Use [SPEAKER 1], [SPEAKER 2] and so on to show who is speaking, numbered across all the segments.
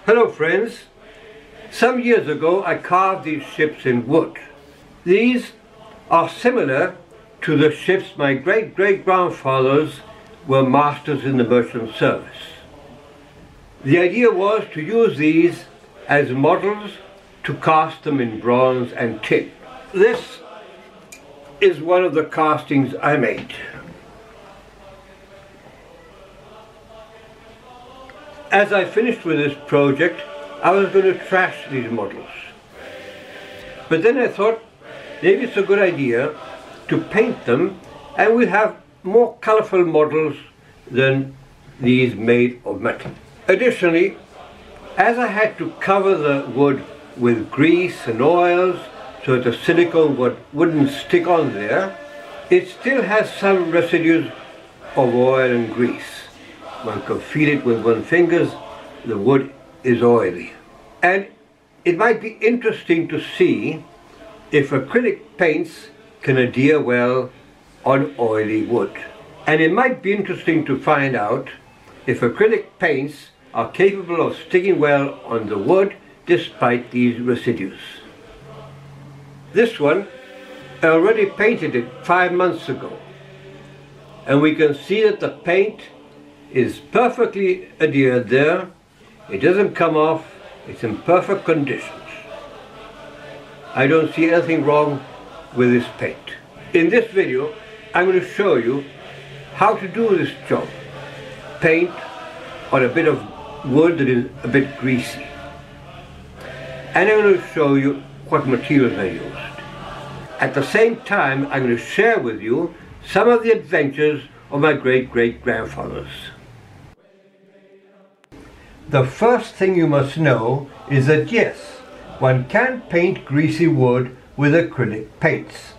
[SPEAKER 1] Hello friends, some years ago I carved these ships in wood. These are similar to the ships my great-great-grandfathers were masters in the merchant service. The idea was to use these as models to cast them in bronze and tin. This is one of the castings I made. As I finished with this project, I was going to trash these models. But then I thought, maybe it's a good idea to paint them, and we'll have more colorful models than these made of metal. Additionally, as I had to cover the wood with grease and oils so that the silicone wouldn't stick on there, it still has some residues of oil and grease. One can feel it with one's fingers. The wood is oily. And it might be interesting to see if acrylic paints can adhere well on oily wood. And it might be interesting to find out if acrylic paints are capable of sticking well on the wood despite these residues. This one, I already painted it 5 months ago. And we can see that the paint is perfectly adhered there. It doesn't come off. It's in perfect conditions. I don't see anything wrong with this paint. In this video, I'm going to show you how to do this job. Paint on a bit of wood that is a bit greasy. And I'm going to show you what materials I used. At the same time, I'm going to share with you some of the adventures of my great-great-grandfathers. The first thing you must know is that yes, one can paint greasy wood with acrylic paints.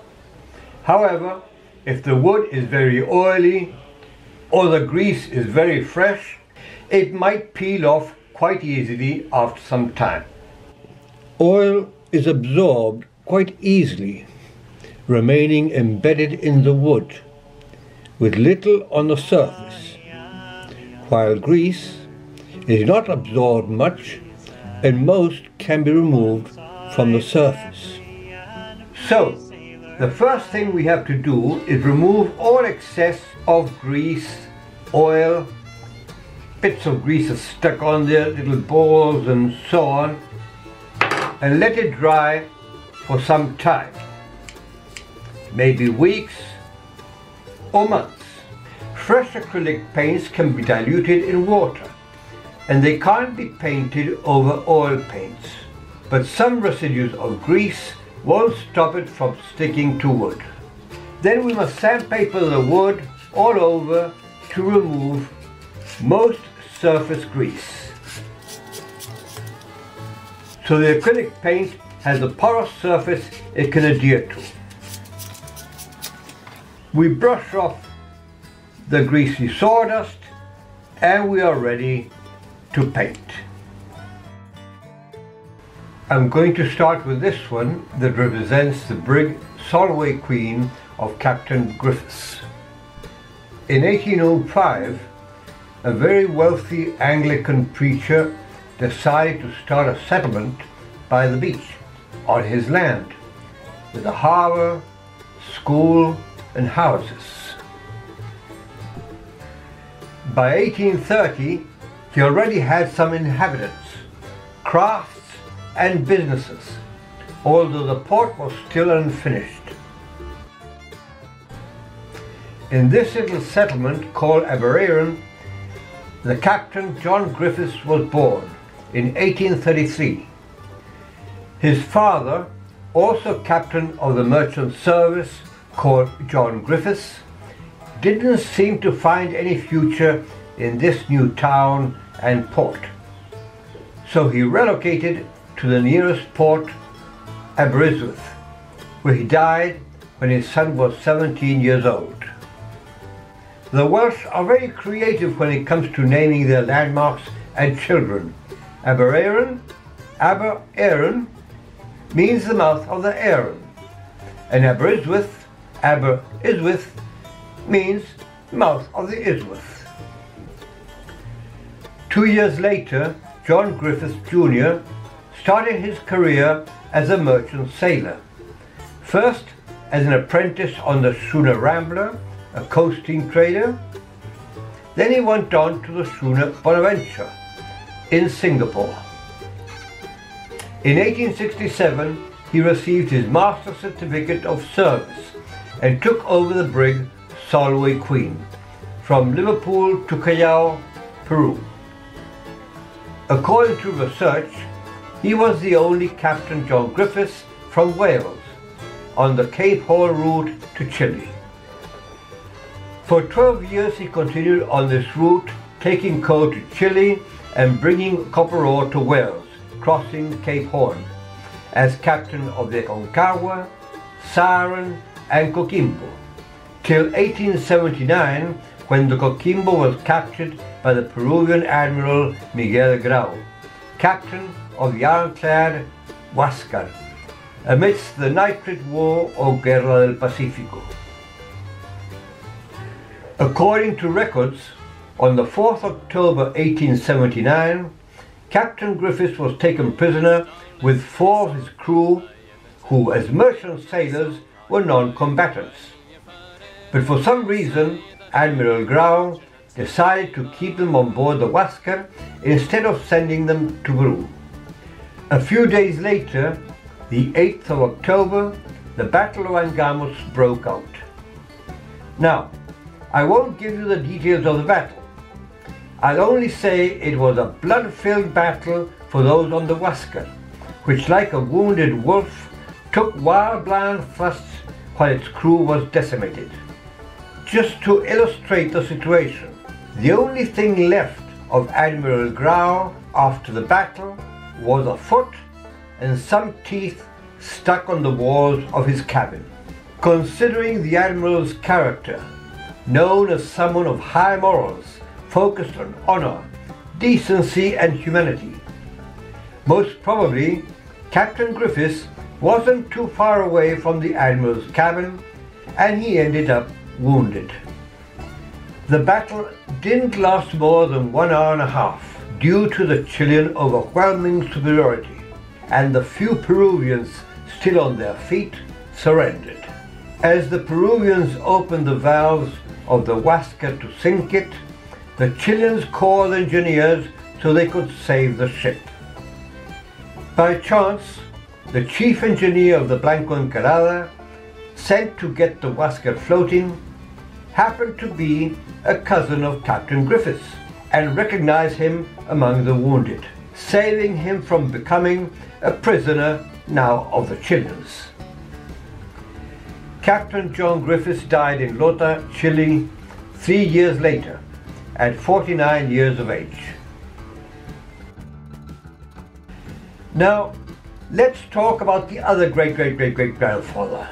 [SPEAKER 1] However, if the wood is very oily or the grease is very fresh, it might peel off quite easily after some time. Oil is absorbed quite easily, remaining embedded in the wood with little on the surface, while grease is not absorbed much and most can be removed from the surface. So, the first thing we have to do is remove all excess of grease, oil, bits of grease are stuck on there, little balls and so on, and let it dry for some time, maybe weeks or months. Fresh acrylic paints can be diluted in water, and they can't be painted over oil paints, but some residues of grease won't stop it from sticking to wood. Then we must sandpaper the wood all over to remove most surface grease, so the acrylic paint has a porous surface it can adhere to. We brush off the greasy sawdust and we are ready to paint. I'm going to start with this one that represents the brig Solway Queen of Captain Griffiths. In 1805, a very wealthy Anglican preacher decided to start a settlement by the beach on his land with a harbour, school and houses. By 1830, he already had some inhabitants, crafts and businesses, although the port was still unfinished. In this little settlement called Aberaeron, the Captain John Griffiths was born in 1833. His father, also captain of the merchant service called John Griffiths, didn't seem to find any future in this new town and port. So he relocated to the nearest port, Aberystwyth, where he died when his son was 17 years old. The Welsh are very creative when it comes to naming their landmarks and children. Aberaeron, Aber-Erin, means the mouth of the Erin, and Aberystwyth, Aber-Ystwyth, means mouth of the Ystwyth. 2 years later, John Griffiths Jr. started his career as a merchant sailor, first as an apprentice on the schooner Rambler, a coasting trader. Then he went on to the schooner Bonaventure in Singapore. In 1867, he received his Master's Certificate of Service and took over the brig Solway Queen from Liverpool to Callao, Peru. According to research, he was the only Captain John Griffiths from Wales on the Cape Horn route to Chile. For 12 years he continued on this route, taking coal to Chile and bringing copper ore to Wales, crossing Cape Horn, as captain of the Aconcagua, Siren and Coquimbo, till 1879, when the Coquimbo was captured by the Peruvian Admiral Miguel Grau, captain of the ironclad Huáscar, amidst the nitrate war or Guerra del Pacífico. According to records, on the 4th October 1879, Captain Griffiths was taken prisoner with 4 of his crew, who as merchant sailors were non-combatants. But for some reason, Admiral Grau decided to keep them on board the Huáscar instead of sending them to Peru. A few days later, the 8th of October, the Battle of Angamos broke out. Now, I won't give you the details of the battle. I'll only say it was a blood-filled battle for those on the Huáscar, which like a wounded wolf took wild blind thrusts while its crew was decimated. Just to illustrate the situation, the only thing left of Admiral Grau after the battle was a foot and some teeth stuck on the walls of his cabin. Considering the Admiral's character, known as someone of high morals, focused on honor, decency and humanity, most probably Captain Griffiths wasn't too far away from the Admiral's cabin and he ended up wounded. The battle didn't last more than 1 hour and a half due to the Chilean overwhelming superiority, and the few Peruvians still on their feet surrendered. As the Peruvians opened the valves of the Huáscar to sink it, the Chileans called engineers so they could save the ship. By chance, the chief engineer of the Blanco Encarada, sent to get the Huáscar floating, happened to be a cousin of Captain Griffiths and recognized him among the wounded, saving him from becoming a prisoner now of the Chileans. Captain John Griffiths died in Lota, Chile, 3 years later, at 49 years of age. Now, let's talk about the other great-great-great-great-grandfather.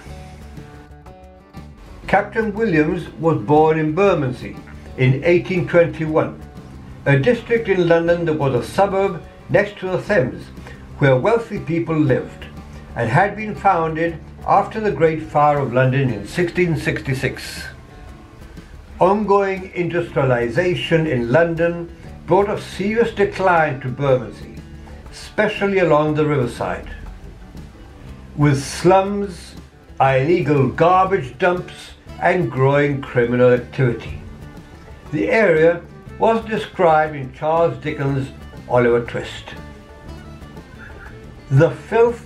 [SPEAKER 1] Captain Williams was born in Bermondsey in 1821, a district in London that was a suburb next to the Thames, where wealthy people lived, and had been founded after the Great Fire of London in 1666. Ongoing industrialization in London brought a serious decline to Bermondsey, especially along the riverside. With slums, illegal garbage dumps, and growing criminal activity. The area was described in Charles Dickens' Oliver Twist. The filth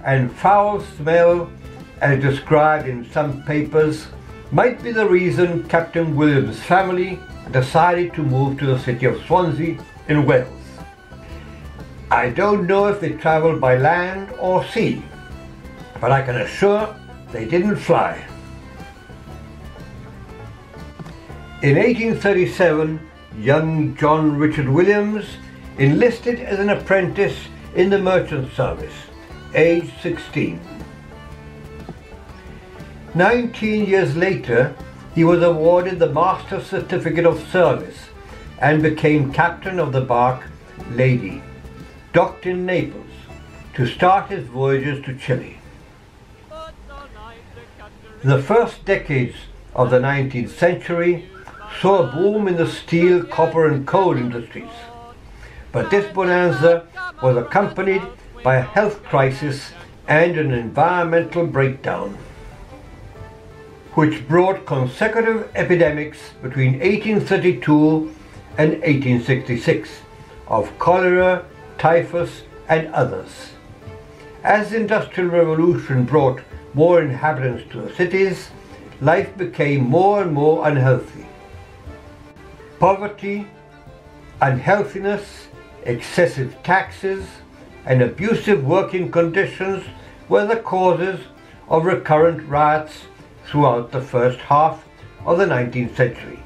[SPEAKER 1] and foul smell, as described in some papers, might be the reason Captain Williams' family decided to move to the city of Swansea in Wales. I don't know if they travelled by land or sea, but I can assure they didn't fly. In 1837, young John Richard Williams enlisted as an apprentice in the merchant service, aged 16. 19 years later, he was awarded the Master's Certificate of Service and became captain of the bark Lady, docked in Naples, to start his voyages to Chile. The first decades of the 19th century saw a boom in the steel, copper and coal industries. But this bonanza was accompanied by a health crisis and an environmental breakdown, which brought consecutive epidemics between 1832 and 1866 of cholera, typhus and others. As the Industrial Revolution brought more inhabitants to the cities, life became more and more unhealthy. Poverty, unhealthiness, excessive taxes, and abusive working conditions were the causes of recurrent riots throughout the first half of the 19th century.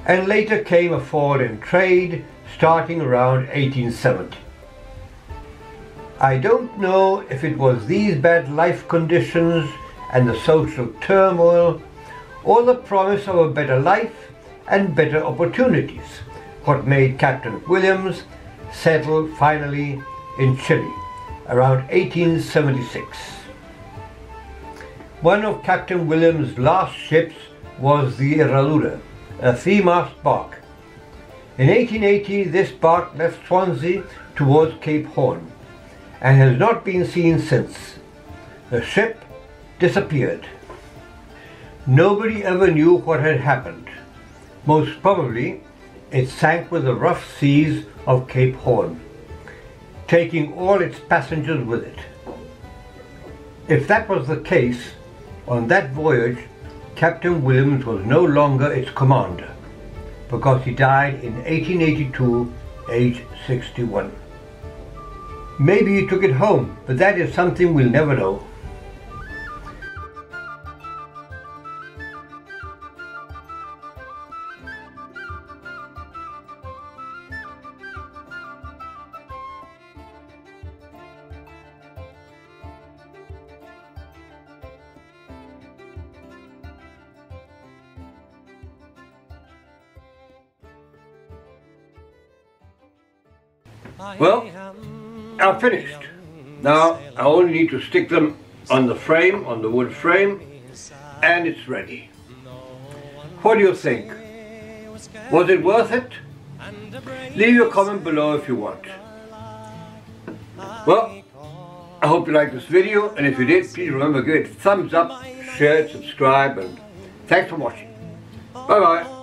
[SPEAKER 1] And later came a fall in trade starting around 1870. I don't know if it was these bad life conditions and the social turmoil, or the promise of a better life and better opportunities, what made Captain Williams settle finally in Chile around 1876. One of Captain Williams' last ships was the Herradura, a 3-mast bark. In 1880 this bark left Swansea towards Cape Horn and has not been seen since. The ship disappeared. Nobody ever knew what had happened. Most probably it sank with the rough seas of Cape Horn, taking all its passengers with it. If that was the case, on that voyage Captain Williams was no longer its commander, because he died in 1882, aged 61. Maybe he took it home, but that is something we'll never know. Well, I'm finished. Now I only need to stick them on the frame, on the wood frame, and it's ready. What do you think? Was it worth it? Leave your comment below if you want. Well, I hope you liked this video, and if you did, please remember to give it a thumbs up, share it, subscribe, and thanks for watching. Bye bye.